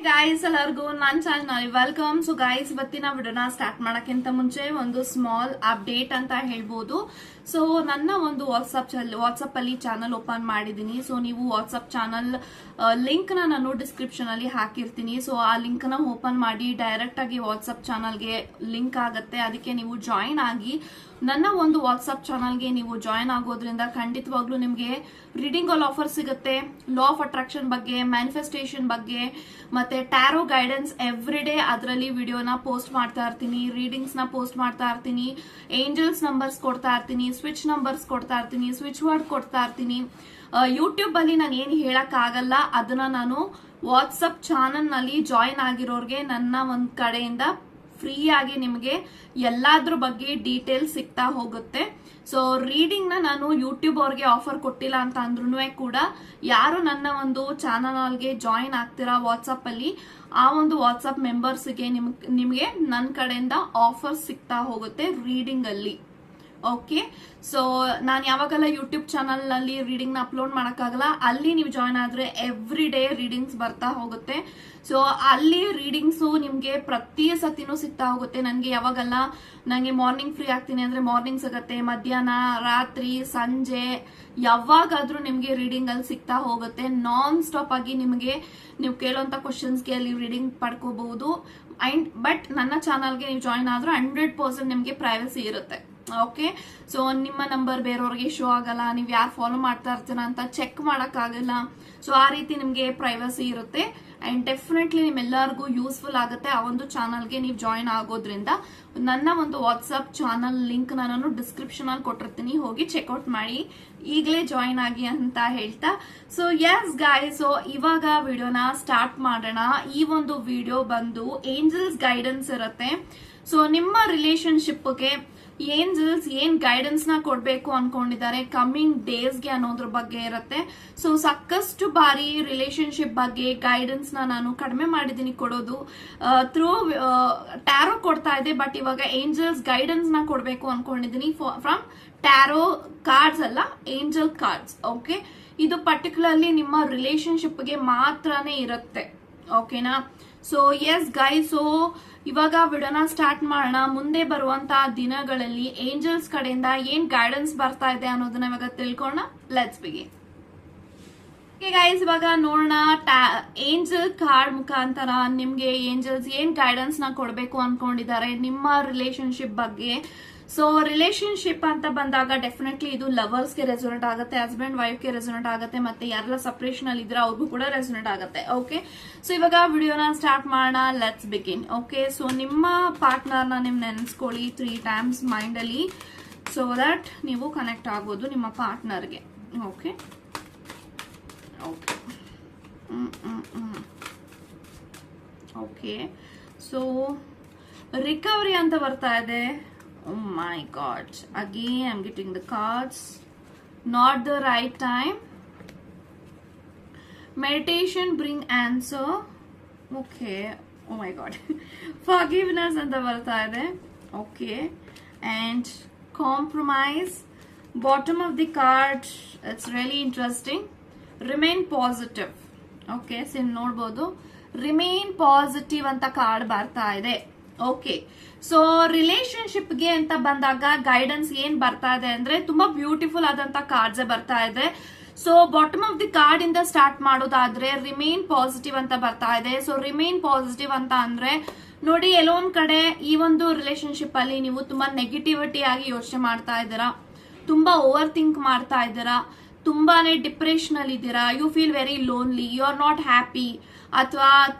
Guys ಎಲ್ಲರಿಗೂ ನನ್ನ channel welcome. So guys ಇವತ್ತಿನ ವಿಡಿಯೋನ ಸ್ಟಾರ್ಟ್ ಮಾಡಕ್ಕಿಂತ ಮುಂಚೆ ಒಂದು ಸ್ಮಾಲ್ ಅಪ್ಡೇಟ್ ಅಂತ ಹೇಳ್ಬೋದು. ಸೊ ನನ್ನ ಒಂದು ವಾಟ್ಸಪ್ ಅಲ್ಲಿ ಚಾನಲ್ ಓಪನ್ ಮಾಡಿದೀನಿ. ಸೊ ನೀವು ವಾಟ್ಸಪ್ ಚಾನಲ್ ಲಿಂಕ್ ನಾನು ಡಿಸ್ಕ್ರಿಪ್ಷನ್ ಅಲ್ಲಿ ಹಾಕಿರ್ತೀನಿ. ಸೊ ಆ ಲಿಂಕ್ ನ ಓಪನ್ ಮಾಡಿ ಡೈರೆಕ್ಟ್ ಆಗಿ ವಾಟ್ಸಪ್ ಚಾನಲ್ಗೆ ಲಿಂಕ್ ಆಗುತ್ತೆ. ಅದಕ್ಕೆ ನೀವು ಜಾಯಿನ್ ಆಗಿ ನನ್ನ ಒಂದು ವಾಟ್ಸಪ್ ಚಾನಲ್ಗೆ ನೀವು ಜಾಯಿನ್ ಆಗೋದ್ರಿಂದ ಖಂಡಿತವಾಗ್ಲೂ ನಿಮಗೆ ರೀಡಿಂಗ್ ಆಲ್ ಆಫರ್ ಸಿಗುತ್ತೆ. ಲಾ ಆಫ್ ಅಟ್ರಾಕ್ಷನ್ ಬಗ್ಗೆ, ಮ್ಯಾನಿಫೆಸ್ಟೇಷನ್ ಬಗ್ಗೆ, ಮತ್ತೆ ಟ್ಯಾರೋ ಗೈಡೆನ್ಸ್ ಎವ್ರಿ ಡೇ ಅದರಲ್ಲಿ ವಿಡಿಯೋನ ಪೋಸ್ಟ್ ಮಾಡ್ತಾ ಇರ್ತೀನಿ. ರೀಡಿಂಗ್ಸ್ ನ ಪೋಸ್ಟ್ ಮಾಡ್ತಾ ಇರ್ತೀನಿ. ಏಂಜಲ್ಸ್ ನಂಬರ್ಸ್ ಕೊಡ್ತಾ ಇರ್ತೀನಿ. ಸ್ವಿಚ್ ನಂಬರ್ಸ್ ಕೊಡ್ತಾ ಇರ್ತೀನಿ. ಸ್ವಿಚ್ ವರ್ಡ್ ಕೊಡ್ತಾ ಇರ್ತೀನಿ. ಯೂಟ್ಯೂಬ್ ಅಲ್ಲಿ ನಾನು ಏನು ಹೇಳಕ್ ಆಗಲ್ಲ ಅದನ್ನ ನಾನು ವಾಟ್ಸಪ್ ಚಾನಲ್ ನಲ್ಲಿ ಜಾಯಿನ್ ಆಗಿರೋರ್ಗೆ ನನ್ನ ಒಂದ್ ಕಡೆಯಿಂದ ಫ್ರೀ ಆಗಿ ನಿಮಗೆ ಎಲ್ಲಾದ್ರ ಬಗ್ಗೆ ಡೀಟೇಲ್ಸ್ ಸಿಗ್ತಾ ಹೋಗುತ್ತೆ. ಸೊ ರೀಡಿಂಗ್ ನ ನಾನು ಯೂಟ್ಯೂಬ್ ಅವ್ರಿಗೆ ಆಫರ್ ಕೊಟ್ಟಿಲ್ಲ ಅಂತ ಅಂದ್ರೂ ಕೂಡ ಯಾರು ನನ್ನ ಒಂದು ಚಾನಲ್ಗೆ ಜಾಯಿನ್ ಆಗ್ತೀರಾ ವಾಟ್ಸಪ್ ಅಲ್ಲಿ, ಆ ಒಂದು ವಾಟ್ಸಪ್ ಮೆಂಬರ್ಸ್ಗೆ ನಿಮಗೆ ನನ್ನ ಕಡೆಯಿಂದ ಆಫರ್ ಸಿಗ್ತಾ ಹೋಗುತ್ತೆ ರೀಡಿಂಗ್ ಅಲ್ಲಿ. ಓಕೆ, ಸೊ ನಾನು ಯಾವಾಗೆಲ್ಲ ಯೂಟ್ಯೂಬ್ ಚಾನಲ್ ನಲ್ಲಿ ರೀಡಿಂಗ್ ನ ಅಪ್ಲೋಡ್ ಮಾಡಕ್ಕಾಗಲ್ಲ, ಅಲ್ಲಿ ನೀವು ಜಾಯಿನ್ ಆದ್ರೆ ಎವ್ರಿ ಡೇ ರೀಡಿಂಗ್ಸ್ ಬರ್ತಾ ಹೋಗುತ್ತೆ. ಸೊ ಅಲ್ಲಿ ರೀಡಿಂಗ್ಸ್ ನಿಮ್ಗೆ ಪ್ರತಿ ಸತಿನೂ ಸಿಗ್ತಾ ಹೋಗುತ್ತೆ. ನನಗೆ ಯಾವಾಗೆಲ್ಲ ನಂಗೆ ಮಾರ್ನಿಂಗ್ ಫ್ರೀ ಆಗ್ತೀನಿ ಅಂದ್ರೆ ಮಾರ್ನಿಂಗ್ ಸಿಗತ್ತೆ, ಮಧ್ಯಾಹ್ನ, ರಾತ್ರಿ, ಸಂಜೆ, ಯಾವಾಗಾದ್ರೂ ನಿಮ್ಗೆ ರೀಡಿಂಗ್ ಅಲ್ಲಿ ಸಿಗ್ತಾ ಹೋಗುತ್ತೆ. ನಾನ್ ಸ್ಟಾಪ್ ಆಗಿ ನಿಮಗೆ ನೀವು ಕೇಳುವಂತ ಕ್ವಶನ್ಸ್ಗೆ ಅಲ್ಲಿ ರೀಡಿಂಗ್ ಪಡ್ಕೋಬಹುದು. ಬಟ್ ನನ್ನ ಚಾನಲ್ಗೆ ನೀವು ಜಾಯಿನ್ ಆದ್ರೆ 100% ನಿಮ್ಗೆ ಪ್ರೈವಸಿ ಇರುತ್ತೆ. ಓಕೆ, ಸೊ ನಿಮ್ಮ ನಂಬರ್ ಬೇರೆಯವ್ರಿಗೆ ಶೋ ಆಗಲ್ಲ, ನೀವು ಯಾರು ಫಾಲೋ ಮಾಡ್ತಾ ಇರ್ತೀರ ಅಂತ ಚೆಕ್ ಮಾಡಕ್ ಆಗಲ್ಲ. ಸೊ ಆ ರೀತಿ ನಿಮ್ಗೆ ಪ್ರೈವಸಿ ಇರುತ್ತೆ ಅಂಡ್ ಡೆಫಿನೆಟ್ಲಿ ನಿಮ್ಮೆಲ್ಲರಿಗೂ ಯೂಸ್ಫುಲ್ ಆಗುತ್ತೆ ಆ ಒಂದು ಚಾನಲ್ಗೆ ನೀವು ಜಾಯಿನ್ ಆಗೋದ್ರಿಂದ. ನನ್ನ ಒಂದು ವಾಟ್ಸ್ಆಪ್ ಚಾನಲ್ ಲಿಂಕ್ ನಾನು ಡಿಸ್ಕ್ರಿಪ್ಷನ್ ಅಲ್ಲಿ ಕೊಟ್ಟಿರ್ತೀನಿ, ಹೋಗಿ ಚೆಕ್ಔಟ್ ಮಾಡಿ, ಈಗಲೇ ಜಾಯಿನ್ ಆಗಿ ಅಂತ ಹೇಳ್ತಾ. ಸೊ ಎಸ್ ಗಾಯ್ಸ್, ಸೊ ಇವಾಗ ವಿಡಿಯೋನ ಸ್ಟಾರ್ಟ್ ಮಾಡೋಣ. ಈ ಒಂದು ವಿಡಿಯೋ ಬಂದು ಏಂಜಲ್ಸ್ ಗೈಡೆನ್ಸ್ ಇರುತ್ತೆ. ಸೊ ನಿಮ್ಮ ರಿಲೇಶನ್ಶಿಪ್ಗೆ ಏಂಜಲ್ಸ್ ಏನ್ ಗೈಡೆನ್ಸ್ ನ ಕೊಡ್ಬೇಕು ಅನ್ಕೊಂಡಿದ್ದಾರೆ ಕಮಿಂಗ್ ಡೇಸ್ಗೆ ಅನ್ನೋದ್ರ ಬಗ್ಗೆ ಇರುತ್ತೆ. ಸೊ ಸಾಕಷ್ಟು ಬಾರಿ ರಿಲೇಶನ್ಶಿಪ್ ಬಗ್ಗೆ ಗೈಡೆನ್ಸ್ ನಾನು ಕಡಿಮೆ ಮಾಡಿದೀನಿ ಕೊಡೋದು. ಥ್ರೂ ಟ್ಯಾರೋ ಕೊಡ್ತಾ ಇದೆ, ಬಟ್ ಇವಾಗ ಏಂಜಲ್ಸ್ ಗೈಡೆನ್ಸ್ ನ ಕೊಡ್ಬೇಕು ಅನ್ಕೊಂಡಿದೀನಿ ಫ್ರಮ್ ಟ್ಯಾರೋ ಕಾರ್ಡ್ಸ್ ಅಲ್ಲ, ಏಂಜಲ್ ಕಾರ್ಡ್ಸ್. ಓಕೆ, ಇದು ಪರ್ಟಿಕ್ಯುಲರ್ಲಿ ನಿಮ್ಮ ರಿಲೇಶನ್ಶಿಪ್ಗೆ ಮಾತ್ರನೇ ಇರುತ್ತೆ. ಓಕೆನಾ? ಸೊ ಎಸ್ ಗೈಸ್, ಸೊ ಇವಾಗ ವಿಡಿಯೋನ ಸ್ಟಾರ್ಟ್ ಮಾಡೋಣ. ಮುಂದೆ ಬರುವಂತಹ ದಿನಗಳಲ್ಲಿ ಏಂಜಲ್ಸ್ ಕಡೆಯಿಂದ ಏನ್ ಗೈಡೆನ್ಸ್ ಬರ್ತಾ ಇದೆ ಅನ್ನೋದನ್ನ ಇವಾಗ ತಿಳ್ಕೊಳ್ಳೋಣ. Let's begin. ಓಕೆ ಗೈಸ್, ಇವಾಗ ನೋಡೋಣ ಏಂಜಲ್ ಕಾರ್ಡ್ ಮುಖಾಂತರ ನಿಮ್ಗೆ ಏಂಜಲ್ಸ್ ಏನ್ ಗೈಡೆನ್ಸ್ ನ ಕೊಡ್ಬೇಕು ಅನ್ಕೊಂಡಿದ್ದಾರೆ ನಿಮ್ಮ ರಿಲೇಶನ್ಶಿಪ್ ಬಗ್ಗೆ. ಸೊ ರಿಲೇಶನ್ಶಿಪ್ ಅಂತ ಬಂದಾಗ ಡೆಫಿನೆಟ್ಲಿ ಇದು ಲವರ್ಸ್ಗೆ ರೆಸೊನೇಟ್ ಆಗುತ್ತೆ, ಹಸ್ಬೆಂಡ್ ವೈಫ್ಗೆ ರೆಸೊನೇಟ್ ಆಗುತ್ತೆ, ಮತ್ತೆ ಯಾರೆಲ್ಲ ಸಪರೇಷನ್ ಅಲ್ಲಿ ಇದ್ರೆ ಅವ್ರಿಗೂ ಕೂಡ ರೆಸೊನೇಟ್ ಆಗುತ್ತೆ. ಓಕೆ, ಸೊ ಇವಾಗ ವಿಡಿಯೋನ ಸ್ಟಾರ್ಟ್ ಮಾಡೋಣ. Let's begin. ಓಕೆ, ಸೊ ನಿಮ್ಮ ಪಾರ್ಟ್ನರ್ನ ನೀವು ನೆನೆಸ್ಕೊಳ್ಳಿ 3 times ಮೈಂಡ್ ಅಲ್ಲಿ, ಸೊ ದಟ್ ನೀವು ಕನೆಕ್ಟ್ ಆಗೋದು ನಿಮ್ಮ ಪಾರ್ಟ್ನರ್ಗೆ. Okay okay okay, so recovery ಅಂತ ಬರ್ತಾ ಇದೆ. Oh my god, again I'm getting the cards. Not the right time. Meditation bring answer. Okay, oh my god. Forgiveness anta barta ide. Okay, and compromise. Bottom of the card, it's really interesting. Remain positive. Okay, so ನೋಡಬಹುದು remain positive ಅಂತ card ಬರ್ತಾ ಇದೆ. Okay, so ರಿಲೇಶನ್ಶಿಪ್ಗೆ ಅಂತ ಬಂದಾಗ guidance ಏನ್ ಬರ್ತಾ ಇದೆ ಅಂದ್ರೆ ತುಂಬಾ ಬ್ಯೂಟಿಫುಲ್ ಆದಂತ ಕಾರ್ಡ್ಸ್ ಬರ್ತಾ ಇದೆ. So bottom of the card ಇಂದ ಸ್ಟಾರ್ಟ್ ಮಾಡೋದಾದ್ರೆ ರಿಮೇನ್ ಪಾಸಿಟಿವ್ ಅಂತ ಬರ್ತಾ ಇದೆ. ಸೊ ರಿಮೇನ್ ಪಾಸಿಟಿವ್ ಅಂತ ಅಂದ್ರೆ ನೋಡಿ, ಎಲ್ಲೋ ಒಂದ್ ಕಡೆ ಈ ಒಂದು ರಿಲೇಶನ್ಶಿಪ್ ಅಲ್ಲಿ ನೀವು ತುಂಬಾ ನೆಗೆಟಿವಿಟಿ ಆಗಿ ಯೋಚನೆ ಮಾಡ್ತಾ ಇದ್ದೀರಾ, ತುಂಬಾ ಓವರ್ ಥಿಂಕ್ ಮಾಡ್ತಾ ಇದ್ದೀರಾ, ತುಂಬಾನೇ ಡಿಪ್ರೆಷನ್ ಅಲ್ಲಿ ಇದ್ದೀರಾ, you feel very lonely, you are not happy, ಅಥವಾ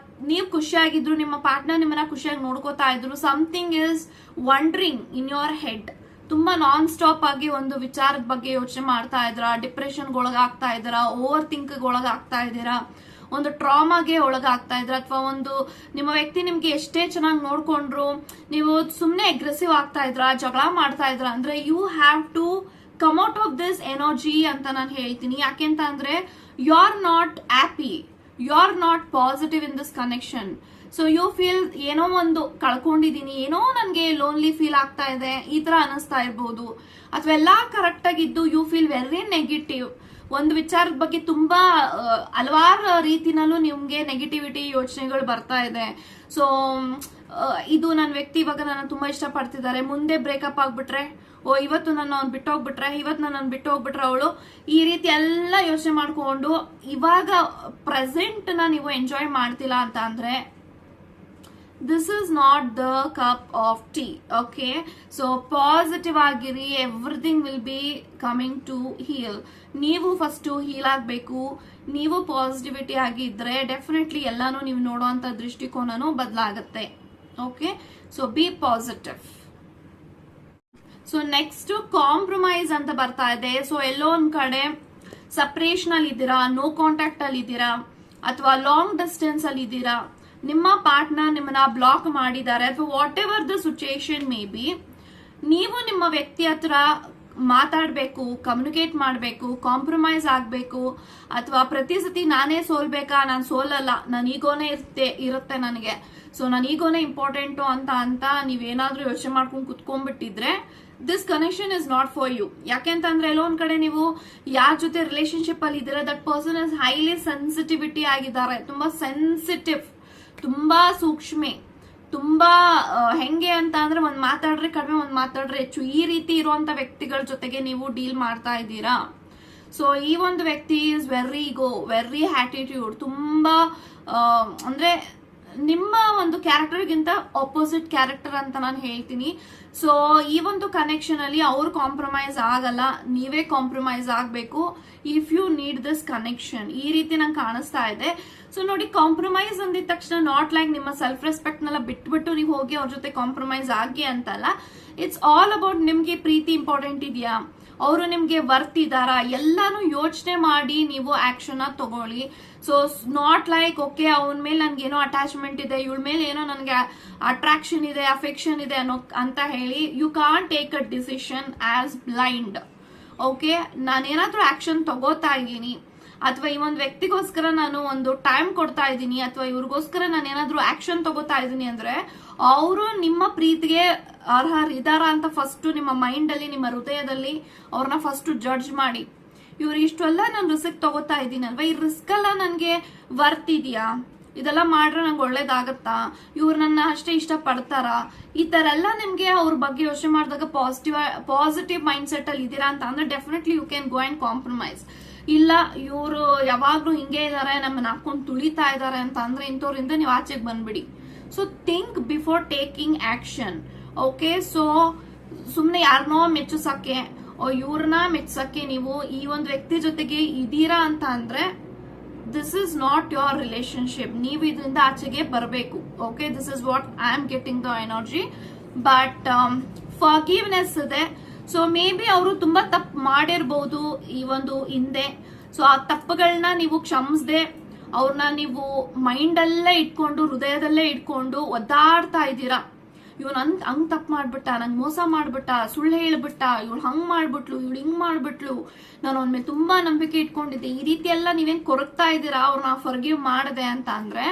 ನೀವು ಖುಷಿಯಾಗಿದ್ರು ನಿಮ್ಮ ಪಾರ್ಟ್ನರ್ ನಿಮ್ಮನ್ನ ಖುಷಿಯಾಗಿ ನೋಡ್ಕೋತಾ ಇದ್ರು, something is wandering in your head. ತುಂಬಾ ನಾನ್ ಸ್ಟಾಪ್ ಆಗಿ ಒಂದು ವಿಚಾರದ ಬಗ್ಗೆ ಯೋಚನೆ ಮಾಡ್ತಾ ಇದ್ದೀರಾ, ಡಿಪ್ರೆಷನ್ ಒಳಗಾಗ್ತಾ ಇದ್ದೀರಾ, ಓವರ್ ಥಿಂಕ್ ಒಳಗಾಗ್ತಾ ಇದ್ದೀರಾ, ಒಂದು ಟ್ರಾಮಾಗೆ ಒಳಗಾಗ್ತಾ ಇದ್ರ, ಅಥವಾ ಒಂದು ನಿಮ್ಮ ವ್ಯಕ್ತಿ ನಿಮ್ಗೆ ಎಷ್ಟೇ ಚೆನ್ನಾಗಿ ನೋಡ್ಕೊಂಡ್ರು ನೀವು ಸುಮ್ನೆ ಅಗ್ರೆಸಿವ್ ಆಗ್ತಾ ಇದ್ರ, ಜಗಳ ಮಾಡ್ತಾ ಇದ್ರ ಅಂದ್ರೆ you have to come out of this energy ಅಂತ ನಾನು ಹೇಳ್ತೀನಿ. ಯಾಕೆಂತ ಅಂದ್ರೆ you are not happy, you are not positive in this connection. So you feel ಏನೋ ಒಂದು ಕಳ್ಕೊಂಡಿದೀನಿ, ಏನೋ ನನ್ಗೆ ಲೋನ್ಲಿ ಫೀಲ್ ಆಗ್ತಾ ಇದೆ, ಈ ತರ ಅನಿಸ್ತಾ ಇರ್ಬೋದು. ಅಥವಾ ಎಲ್ಲಾ ಕರೆಕ್ಟ್ ಆಗಿದ್ದು ಯು ಫೀಲ್ ವೆರಿ ನೆಗೆಟಿವ್, ಒಂದು ವಿಚಾರದ ಬಗ್ಗೆ ತುಂಬಾ ಹಲವಾರು ರೀತಿನಲ್ಲೂ ನಿಮ್ಗೆ ನೆಗೆಟಿವಿಟಿ ಯೋಚನೆಗಳು ಬರ್ತಾ ಇದೆ. ಸೊ ಇದು ನನ್ನ ವ್ಯಕ್ತಿ ಇವಾಗ ನನ್ನ ತುಂಬಾ ಇಷ್ಟಪಡ್ತಿದ್ದಾರೆ, ಮುಂದೆ ಬ್ರೇಕಪ್ ಆಗ್ಬಿಟ್ರೆ, ಇವತ್ತು ನನ್ನ ಅವ್ನು ಬಿಟ್ಟೋಗ್ಬಿಟ್ರೆ, ಇವತ್ತು ನನ್ನ ಬಿಟ್ಟೋಗ್ಬಿಟ್ರೆ ಅವಳು, ಈ ರೀತಿ ಎಲ್ಲ ಯೋಚನೆ ಮಾಡ್ಕೊಂಡು ಇವಾಗ ಪ್ರೆಸೆಂಟ್ ನೀವು ಎಂಜಾಯ್ ಮಾಡ್ತಿಲ್ಲ ಅಂತ ಅಂದ್ರೆ this is not the cup of tea. Okay, so positive ಆಗಿರಿ, everything will be coming to heal. ನೀವು ಫಸ್ಟ್ ಹೀಲ್ ಆಗಬೇಕು. ನೀವು ಪಾಸಿಟಿವಿಟಿ ಆಗಿದ್ರೆ ಡೆಫಿನೆಟ್ಲಿ ಎಲ್ಲಾನು ನೀವು ನೋಡುವಂತ ದೃಷ್ಟಿಕೋನನು ಬದಲಾಗುತ್ತೆ. Okay, so be positive. So next compromise ಅಂತ ಬರ್ತಾ ಇದೆ. ಸೊ ಎಲ್ಲೋ ಒಂದ್ ಕಡೆ ಸಪರೇಷನ್ ಅಲ್ಲಿ ಇದ್ದೀರಾ, ನೋ ಕಾಂಟ್ಯಾಕ್ಟ್ ಅಲ್ಲಿ ಇದ್ದೀರಾ, ಅಥವಾ ಲಾಂಗ್ ಡಿಸ್ಟೆನ್ಸ್ ಅಲ್ಲಿ ಇದ್ದೀರಾ, ನಿಮ್ಮ ಪಾರ್ಟ್ನರ್ ನಿಮ್ಮನ್ನ ಬ್ಲಾಕ್ ಮಾಡಿದ್ದಾರೆ, ಅಥವಾ what ever the situation may be, ನೀವು ನಿಮ್ಮ ವ್ಯಕ್ತಿ ಹತ್ರ ಮಾತಾಡ್ಬೇಕು, ಕಮ್ಯುನಿಕೇಟ್ ಮಾಡಬೇಕು, ಕಾಂಪ್ರಮೈಸ್ ಆಗ್ಬೇಕು, ಅಥವಾ ಪ್ರತಿ ಸತಿ ನಾನೇ ಸೋಲ್ಬೇಕಾ, ನಾನು ಸೋಲಲ್ಲ, ನನ್ನ ಈಗೋನೇ ಇರುತ್ತೆ ನನಗೆ, ಸೊ ನನ್ನ ಈಗೋನೇ ಇಂಪಾರ್ಟೆಂಟು ಅಂತ ನೀವೇನಾದ್ರೂ ಯೋಚನೆ ಮಾಡ್ಕೊಂಡು ಕುತ್ಕೊಂಡ್ಬಿಟ್ಟಿದ್ರೆ this connection is not for you. ಯಾಕೆಂತಂದ್ರೆ ಎಲ್ಲೋ ಒಂದ್ ಕಡೆ ನೀವು ಯಾರ ಜೊತೆ ರಿಲೇಶನ್ಶಿಪ್ ಅಲ್ಲಿ ಇದ್ದೀರಾ, that person is highly sensitivity ಆಗಿದ್ದಾರೆ, ತುಂಬಾ ಸೆನ್ಸಿಟಿವ್, ತುಂಬಾ ಸೂಕ್ಷ್ಮೆ, ತುಂಬಾ ಹೆಂಗೆ ಅಂತ ಅಂದ್ರೆ ಒಂದ್ ಮಾತಾಡ್ರೆ ಕಡಿಮೆ, ಒಂದ್ ಮಾತಾಡ್ರೆ ಹೆಚ್ಚು, ಈ ರೀತಿ ಇರುವಂತ ವ್ಯಕ್ತಿಗಳ ಜೊತೆಗೆ ನೀವು ಡೀಲ್ ಮಾಡ್ತಾ ಇದ್ದೀರಾ. ಸೊ ಈ ಒಂದು ವ್ಯಕ್ತಿ is very ego, very attitude, ತುಂಬಾ ಅಂದ್ರೆ ನಿಮ್ಮ ಒಂದು ಕ್ಯಾರೆಕ್ಟರ್ಗಿಂತ ಆಪೋಸಿಟ್ ಕ್ಯಾರೆಕ್ಟರ್ ಅಂತ ನಾನು ಹೇಳ್ತೀನಿ. ಸೊ ಈ ಒಂದು ಕನೆಕ್ಷನ್ ಅಲ್ಲಿ ಅವ್ರು ಕಾಂಪ್ರಮೈಸ್ ಆಗಲ್ಲ, ನೀವೇ ಕಾಂಪ್ರಮೈಸ್ ಆಗ್ಬೇಕು if you need this connection. ಈ ರೀತಿ ನಂಗೆ ಕಾಣಿಸ್ತಾ ಇದೆ. ಸೊ ನೋಡಿ, ಕಾಂಪ್ರಮೈಸ್ ಅಂದಿದ ತಕ್ಷಣ ನಾಟ್ ಲೈಕ್ ನಿಮ್ಮ ಸೆಲ್ಫ್ ರೆಸ್ಪೆಕ್ಟ್ ನೆಲ್ಲ ಬಿಟ್ಬಿಟ್ಟು ನೀವು ಹೋಗಿ ಅವ್ರ ಜೊತೆ ಕಾಂಪ್ರಮೈಸ್ ಆಗಿ ಅಂತಲ್ಲ. ಇಟ್ಸ್ ಆಲ್ ಅಬೌಟ್ ನಿಮ್ಗೆ ಪ್ರೀತಿ ಇಂಪಾರ್ಟೆಂಟ್ ಇದೆಯಾ, ಅವರು ನಿಮ್ಗೆ ವರ್ತ್ ಇದಾರಾ, ಎಲ್ಲಾನು ಯೋಚನೆ ಮಾಡಿ ನೀವು ಆಕ್ಷನ್ ತಗೊಳ್ಳಿ. ಸೊ ನಾಟ್ ಲೈಕ್ ಓಕೆ ಅವನ ಮೇಲೆ ನನ್ಗೇನೋ ಅಟ್ಯಾಚ್ಮೆಂಟ್ ಇದೆ, ಇವಳ ಮೇಲೆ ಏನೋ ನನಗೆ ಅಟ್ರಾಕ್ಷನ್ ಇದೆ, ಅಫೆಕ್ಷನ್ ಇದೆ ಅಂತ ಹೇಳಿ you can't take a decision as blind. Okay, ನಾನೇನಾದ್ರೂ ಆಕ್ಷನ್ ತಗೋತಾ ಇದ್ದೀನಿ, ಅಥವಾ ಈ ಒಂದು ವ್ಯಕ್ತಿಗೋಸ್ಕರ ನಾನು ಒಂದು ಟೈಮ್ ಕೊಡ್ತಾ ಇದ್ದೀನಿ, ಅಥವಾ ಇವ್ರಿಗೋಸ್ಕರ ನಾನು ಏನಾದ್ರೂ ಆಕ್ಷನ್ ತಗೋತಾ ಇದ್ದೀನಿ ಅಂದ್ರೆ ಅವರು ನಿಮ್ಮ ಪ್ರೀತಿಗೆ ಅರ್ಹರಿದಾರ ಅಂತ ಫಸ್ಟ್ ನಿಮ್ಮ ಮೈಂಡ್ ಅಲ್ಲಿ, ನಿಮ್ಮ ಹೃದಯದಲ್ಲಿ ಅವ್ರನ್ನ ಫಸ್ಟ್ ಜಡ್ಜ್ ಮಾಡಿ. ಇವ್ರು ಇಷ್ಟೆಲ್ಲ ನಾನು ರಿಸ್ಕ್ ತಗೋತಾ ಇದ್ದೀನಿ ಅಲ್ವಾ, ಈ ರಿಸ್ಕ್ ಎಲ್ಲ ನನ್ಗೆ ವರ್ತ್ ಇದೆಯಾ, ಇದೆಲ್ಲ ಮಾಡ್ರೆ ನಂಗೆ ಒಳ್ಳೇದಾಗತ್ತಾ, ಇವ್ರು ನನ್ನ ಅಷ್ಟೇ ಇಷ್ಟ ಪಡ್ತಾರ, ಈ ತರ ಎಲ್ಲ ನಿಮ್ಗೆ ಅವ್ರ ಬಗ್ಗೆ ಯೋಚನೆ ಮಾಡಿದಾಗ ಪಾಸಿಟಿವ್ ಮೈಂಡ್ ಸೆಟ್ ಅಲ್ಲಿ ಇದೀರಾ ಅಂತ ಅಂದ್ರೆ definitely you can go and compromise. ಇಲ್ಲ ಇವರು ಯಾವಾಗ್ಲೂ ಹಿಂಗೆ ಇದಾರೆ, ನಮ್ಮನ್ನ ಹಾಕೊಂಡು ತುಳಿತಾ ಇದಾರೆ ಅಂತ ಅಂದ್ರೆ ಇಂಥವ್ರಿಂದ ನೀವು ಆಚೆಗೆ ಬಂದ್ಬಿಡಿ. So think before taking action. Okay, so ಸುಮ್ನೆ ಯಾರನ್ನೋ ಮೆಚ್ಚಿಸಕ್ಕೆ, ಇವ್ರನ್ನ ಮೆಚ್ಚಿಸಕ್ಕೆ ನೀವು ಈ ಒಂದು ವ್ಯಕ್ತಿ ಜೊತೆಗೆ ಇದೀರಾ ಅಂತ ಅಂದ್ರೆ this is not your relationship. ನೀವು ಇದರಿಂದ ಆಚೆಗೆ ಬರಬೇಕು. Okay, this is what I am getting the energy. But forgiveness ಇದೆ. ಸೊ ಮೇ ಬಿ ಅವರು ತುಂಬಾ ತಪ್ಪು ಮಾಡಿರ್ಬಹುದು ಈ ಒಂದು ಹಿಂದೆ. ಸೊ ಆ ತಪ್ಪುಗಳನ್ನ ನೀವು ಕ್ಷಮಿಸದೆ ಅವ್ರನ್ನ ನೀವು ಮೈಂಡ್ ಅಲ್ಲೇ ಇಟ್ಕೊಂಡು, ಹೃದಯದಲ್ಲೇ ಇಟ್ಕೊಂಡು ಒದ್ದಾಡ್ತಾ ಇದ್ದೀರಾ. ಇವನು ಹಂಗ್ ತಪ್ಪು ಮಾಡ್ಬಿಟ್ಟ, ನಂಗೆ ಮೋಸ ಮಾಡ್ಬಿಟ್ಟ, ಸುಳ್ಳು ಹೇಳ್ಬಿಟ್ಟ, ಇವಳು ಹಂಗ್ ಮಾಡ್ಬಿಟ್ಲು, ಇವಳು ಹಿಂಗ್ ಮಾಡ್ಬಿಟ್ಲು, ನಾನು ಅವನ ಮೇಲೆ ತುಂಬಾ ನಂಬಿಕೆ ಇಟ್ಕೊಂಡಿದ್ದೆ, ಈ ರೀತಿ ಎಲ್ಲ ನೀವೇನ್ ಕೊರಗ್ತಾ ಇದ್ದೀರಾ ಅವ್ರನ್ನ ಫರ್ಗಿವ್ ಮಾಡದೆ ಅಂತ ಅಂದ್ರೆ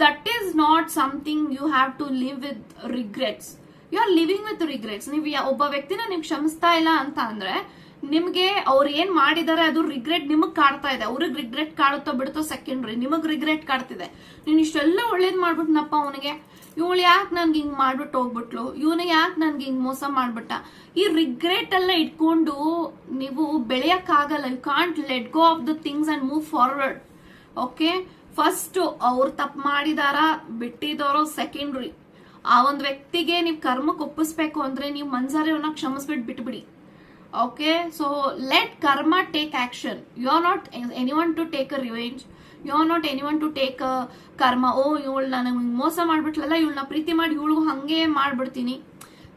that is not something you have to live with regrets. You are living with regrets. ನೀವು ಒಬ್ಬ ವ್ಯಕ್ತಿನ ನೀವು ಕ್ಷಮಿಸ್ತಾ ಇಲ್ಲ ಅಂತ ಅಂದ್ರೆ ನಿಮ್ಗೆ ಅವ್ರು ಏನ್ ಮಾಡಿದಾರೆ ಅದು ರಿಗ್ರೆಟ್ ನಿಮಗ್ ಕಾಡ್ತಾ ಇದೆ. ಅವ್ರಿಗೆ ರಿಗ್ರೆಟ್ ಕಾಡುತ್ತೋ ಬಿಡುತ್ತೋ ಸೆಕೆಂಡ್ರಿ, ನಿಮಗ್ ರಿಗ್ರೆಟ್ ಕಾಡ್ತಿದೆ. ನೀನ್ ಇಷ್ಟೆಲ್ಲ ಒಳ್ಳೇದ್ ಮಾಡ್ಬಿಟ್ನಪ್ಪ ಅವನಿಗೆ, ಇವಳು ಯಾಕೆ ನನ್ಗೆ ಹಿಂಗ್ ಮಾಡ್ಬಿಟ್ಟು ಹೋಗ್ಬಿಟ್ಲು, ಇವನು ಯಾಕೆ ನನ್ಗೆ ಹಿಂಗ್ ಮೋಸ ಮಾಡ್ಬಿಟ್ಟ, ಈ ರಿಗ್ರೆಟ್ ಎಲ್ಲ ಇಟ್ಕೊಂಡು ನೀವು ಬೆಳೆಯಕ್ಕಾಗಲ್ಲ. You can't let go of the things and move forward. Okay, first ಅವ್ರು ತಪ್ಪು ಮಾಡಿದಾರ ಬಿಟ್ಟಿದಾರೋ ಸೆಕೆಂಡ್ರಿ. ಆ ಒಂದು ವ್ಯಕ್ತಿಗೆ ನೀವು ಕರ್ಮಕ್ಕೆ ಒಪ್ಪಿಸ್ಬೇಕು ಅಂದ್ರೆ ನೀವು ಮನ್ಸಾರೆ ಅವನ್ನ ಕ್ಷಮಿಸ್ಬಿಟ್ಟು ಬಿಟ್ಬಿಡಿ. Okay, so let karma take action. You are not anyone to take a revenge. You are not anyone to take a karma. ಓ ಇವಳು ನನಗೆ ಮೋಸ ಮಾಡ್ಬಿಟ್ಲಲ್ಲ, ಇವಳನ್ನ ಪ್ರೀತಿ ಮಾಡಿ ಇವಳಿಗೂ ಹಂಗೆ ಮಾಡ್ಬಿಡ್ತೀನಿ.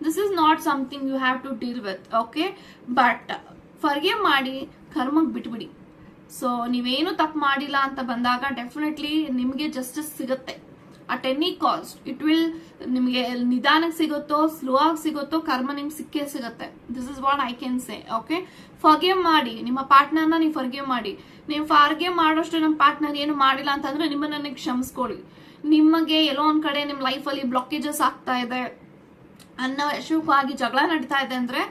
This is not something you have to deal with. Okay, but forgive ಮಾಡಿ ಕರ್ಮಕ್ಕೆ ಬಿಟ್ಬಿಡಿ. ಸೊ ನೀವೇನು ತಪ್ಪು ಮಾಡಿಲ್ಲ ಅಂತ ಬಂದಾಗ ಡೆಫಿನೆಟ್ಲಿ ನಿಮಗೆ ಜಸ್ಟಿಸ್ ಸಿಗುತ್ತೆ at any cost. It will ನಿಮಗೆ ನಿಧಾನಕ್ಕೆ ಸಿಗುತ್ತೋ ಸ್ಲೋ ಆಗಿ ಸಿಗುತ್ತೋ ಕರ್ಮ ನಿಮ್ಗೆ ಸಿಕ್ಕೇ ಸಿಗುತ್ತೆ. This is what I can say. Okay, forgive ಮಾಡಿ ನಿಮ್ಮ ಪಾರ್ಟ್ನರ್ನ. ನೀವು ಫರ್ಗಿವ್ ಮಾಡಿ. ನೀವು ಫರ್ಗಿವ್ ಮಾಡೋಷ್ಟು ನಮ್ಮ ಪಾರ್ಟ್ನರ್ ಏನು ಮಾಡಿಲ್ಲ ಅಂತಂದ್ರೆ ನಿಮ್ಮನ್ನ ಕ್ಷಮಿಸ್ಕೊಳ್ಳಿ. ನಿಮಗೆ ಎಲ್ಲೋ ಒಂದ್ ಕಡೆ ನಿಮ್ ಲೈಫ್ ಅಲ್ಲಿ ಬ್ಲಾಕೇಜಸ್ ಆಗ್ತಾ ಇದೆ, ಅನವಶ್ಯಕವಾಗಿ ಜಗಳ ನಡೀತಾ ಇದೆ ಅಂದ್ರೆ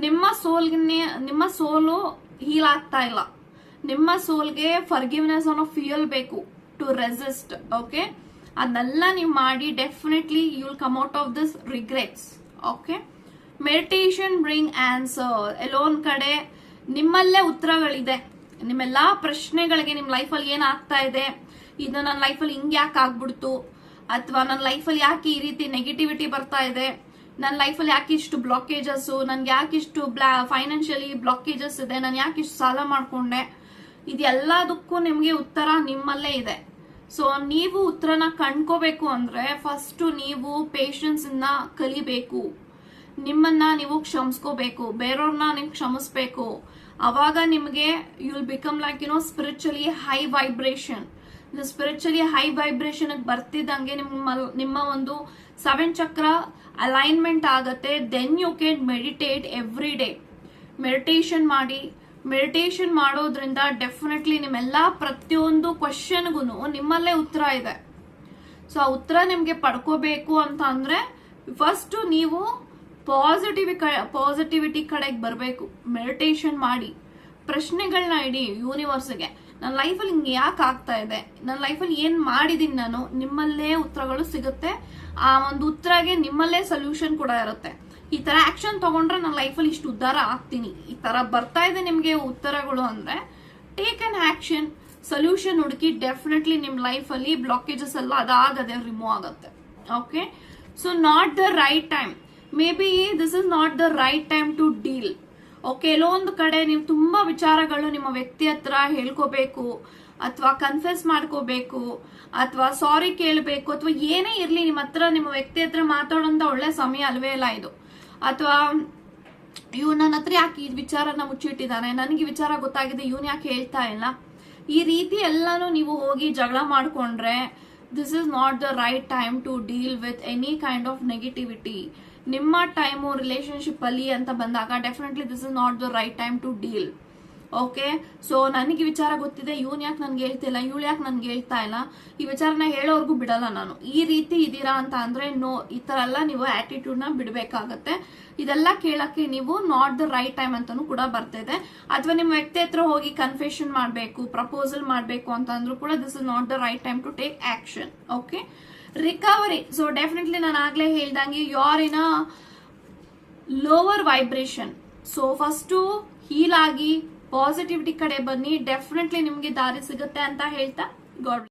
ನಿಮ್ಮ ಸೋಲು ಹೀಲ್ ಆಗ್ತಾ ಇಲ್ಲ. ನಿಮ್ಮ ಸೋಲ್ಗೆ ಫರ್ಗಿವ್ನೆಸ್ ಅನ್ನೋ ಫಿಯಲ್ ಬೇಕು ಟು ರೆಸಿಸ್ಟ್. ಓಕೆ, ಅದನ್ನೆಲ್ಲ ನೀವು ಮಾಡಿ definitely you will come out of this regrets. Okay, meditation bring answer. ಎಲ್ಲೋ ಒಂದ್ ಕಡೆ ನಿಮ್ಮಲ್ಲೇ ಉತ್ತರಗಳಿದೆ. ನಿಮ್ಮೆಲ್ಲಾ ಪ್ರಶ್ನೆಗಳಿಗೆ ನಿಮ್ ಲೈಫಲ್ಲಿ ಏನ್ ಆಗ್ತಾ ಇದೆ, ಇದು ನನ್ನ ಲೈಫಲ್ಲಿ ಹಿಂಗ್ ಯಾಕೆ ಆಗ್ಬಿಡ್ತು, ಅಥವಾ ನನ್ನ ಲೈಫಲ್ಲಿ ಯಾಕೆ ಈ ರೀತಿ ನೆಗೆಟಿವಿಟಿ ಬರ್ತಾ ಇದೆ, ನನ್ನ ಲೈಫಲ್ಲಿ ಯಾಕೆ ಇಷ್ಟು ಬ್ಲಾಕೇಜಸ್, ನನ್ಗೆ ಯಾಕೆ ಇಷ್ಟು ಫೈನಾನ್ಷಿಯಲಿ ಬ್ಲಾಕೇಜಸ್ ಇದೆ, ನಾನು ಯಾಕೆ ಇಷ್ಟು ಸಾಲ ಮಾಡ್ಕೊಂಡೆ, ಇದೆಲ್ಲದಕ್ಕೂ ನಿಮ್ಗೆ ಉತ್ತರ ನಿಮ್ಮಲ್ಲೇ ಇದೆ. ಸೊ ನೀವು ಉತ್ತರನ ಕಂಡ್ಕೋಬೇಕು ಅಂದ್ರೆ ಫಸ್ಟ್ ನೀವು ಪೇಷನ್ಸ್ ಇಂದ ಕಲಿಬೇಕು, ನಿಮ್ಮನ್ನ ನೀವು ಕ್ಷಮಿಸ್ಕೋಬೇಕು, ಬೇರೆಯವ್ರನ್ನ ನೀವು ಕ್ಷಮಿಸ್ಬೇಕು. ಅವಾಗ ನಿಮ್ಗೆ you will become like spiritually high vibration. Spiritually high vibration ಬರ್ತಿದ್ದಂಗೆ ನಿಮ್ಮ ಒಂದು 7 ಚಕ್ರ ಅಲೈನ್ಮೆಂಟ್ ಆಗತ್ತೆ. Then you can meditate every day. Meditation ಮಾಡಿ. ಮೆಡಿಟೇಷನ್ ಮಾಡೋದ್ರಿಂದ ಡೆಫಿನೆಟ್ಲಿ ನಿಮ್ಮೆಲ್ಲಾ ಪ್ರತಿಯೊಂದು ಕ್ವಶನ್ಗೂ ನಿಮ್ಮಲ್ಲೇ ಉತ್ತರ ಇದೆ. ಸೊ ಆ ಉತ್ತರ ನಿಮ್ಗೆ ಪಡ್ಕೋಬೇಕು ಅಂತ ಅಂದ್ರೆ ಫಸ್ಟ್ ನೀವು ಪಾಸಿಟಿವಿಟಿ ಕಡೆಗೆ ಬರಬೇಕು. ಮೆಡಿಟೇಷನ್ ಮಾಡಿ, ಪ್ರಶ್ನೆಗಳನ್ನ ಇಡಿ ಯೂನಿವರ್ಸ್ಗೆ. ನನ್ನ ಲೈಫಲ್ಲಿ ಹಿಂಗೆ ಯಾಕೆ ಆಗ್ತಾ ಇದೆ, ನನ್ನ ಲೈಫಲ್ಲಿ ಏನ್ ಮಾಡಿದೀನಿ ನಾನು, ನಿಮ್ಮಲ್ಲೇ ಉತ್ತರಗಳು ಸಿಗುತ್ತೆ. ಆ ಒಂದು ಉತ್ತರಗೆ ನಿಮ್ಮಲ್ಲೇ ಸೊಲ್ಯೂಷನ್ ಕೂಡ ಇರುತ್ತೆ. ಈ ತರ ಆಕ್ಷನ್ ತಗೊಂಡ್ರೆ ನನ್ನ ಲೈಫಲ್ಲಿ ಇಷ್ಟು ಉದ್ಧಾರ ಆಗ್ತೀನಿ, ಈ ತರ ಬರ್ತಾ ಇದೆ ನಿಮ್ಗೆ ಉತ್ತರಗಳು ಅಂದ್ರೆ ಟೇಕ್ ಅನ್ ಆಕ್ಷನ್, ಸೊಲ್ಯೂಷನ್ ಹುಡುಕಿ. ಡೆಫಿನೆಟ್ಲಿ ನಿಮ್ ಲೈಫಲ್ಲಿ ಬ್ಲಾಕೇಜಸ್ ಎಲ್ಲ ಅದಾಗದೆ ರಿಮೂವ್ ಆಗುತ್ತೆ. Okay, so not the right time. Maybe this is not the right time to deal. Okay, ಕೆಲವೊಂದು ಕಡೆ ನೀವು ತುಂಬಾ ವಿಚಾರಗಳು ನಿಮ್ಮ ವ್ಯಕ್ತಿ ಹತ್ರ ಹೇಳ್ಕೋಬೇಕು, ಅಥವಾ ಕನ್ಫೆಸ್ ಮಾಡ್ಕೋಬೇಕು, ಅಥವಾ ಸಾರಿ ಕೇಳಬೇಕು, ಅಥವಾ ಏನೇ ಇರ್ಲಿ ನಿಮ್ಮ ಹತ್ರ ನಿಮ್ಮ ವ್ಯಕ್ತಿ ಹತ್ರ ಮಾತಾಡೋಂತ ಒಳ್ಳೆ ಸಮಯ ಅಲ್ವೇ ಇಲ್ಲ ಇದು. ಅಥವಾ ಇವ್ನು ನನ್ನ ಹತ್ರ ಯಾಕೆ ಈ ವಿಚಾರನ ಮುಚ್ಚಿಟ್ಟಿದ್ದಾನೆ, ನನಗೆ ಈ ವಿಚಾರ ಗೊತ್ತಾಗಿದೆ, ಇವನ್ ಯಾಕೆ ಹೇಳ್ತಾ ಇಲ್ಲ, ಈ ರೀತಿ ಎಲ್ಲಾನು ನೀವು ಹೋಗಿ ಜಗಳ ಮಾಡ್ಕೊಂಡ್ರೆ this is not the right time to deal with any kind of negativity. ನಿಮ್ಮ ಟೈಮು ರಿಲೇಶನ್ಶಿಪ್ ಅಲ್ಲಿ ಅಂತ ಬಂದಾಗ definitely this is not the right time to deal. Okay, so ನನಗೆ ವಿಚಾರ ಗೊತ್ತಿದೆ, ಇವನ್ ಯಾಕೆ ನನ್ಗೆ ಹೇಳ್ತಿಲ್ಲ, ಇವಳು ಯಾಕೆ ನನ್ಗೆ ಹೇಳ್ತಾ ಇಲ್ಲ, ಈ ವಿಚಾರನ ಹೇಳೋರ್ಗು ಬಿಡಲ್ಲ ನಾನು, ಈ ರೀತಿ ಇದೀರಾ ಅಂತ ಅಂದ್ರೆ ನೋ, ಈ ತರ ಎಲ್ಲ ನೀವು ಆಟಿಟ್ಯೂಡ್ ನ ಬಿಡ್ಬೇಕಾಗತ್ತೆ. ಇದೆಲ್ಲ ಕೇಳಕ್ಕೆ ನೀವು ನಾಟ್ ದ ರೈಟ್ ಟೈಮ್ ಅಂತಾನು ಕೂಡ ಬರ್ತಿದೆ. ಅಥವಾ ನಿಮ್ಮ ವ್ಯಕ್ತಿ ಹತ್ರ ಹೋಗಿ ಕನ್ಫೆಷನ್ ಮಾಡ್ಬೇಕು, ಪ್ರಪೋಸಲ್ ಮಾಡ್ಬೇಕು ಅಂತ ಅಂದ್ರೂ ಕೂಡ this is not the right time to take action. Okay, recovery. So definitely ನಾನು ಆಗ್ಲೇ ಹೇಳ್ದಂಗೆ you are in a lower vibration. So first heal ಆಗಿ ಪಾಸಿಟಿವಿಟಿ ಕಡೆ ಬನ್ನಿ. ಡೆಫಿನೆಟ್ಲಿ ನಿಮ್ಗೆ ದಾರಿ ಸಿಗುತ್ತೆ ಅಂತ ಹೇಳ್ತಾ ಗಾಡ್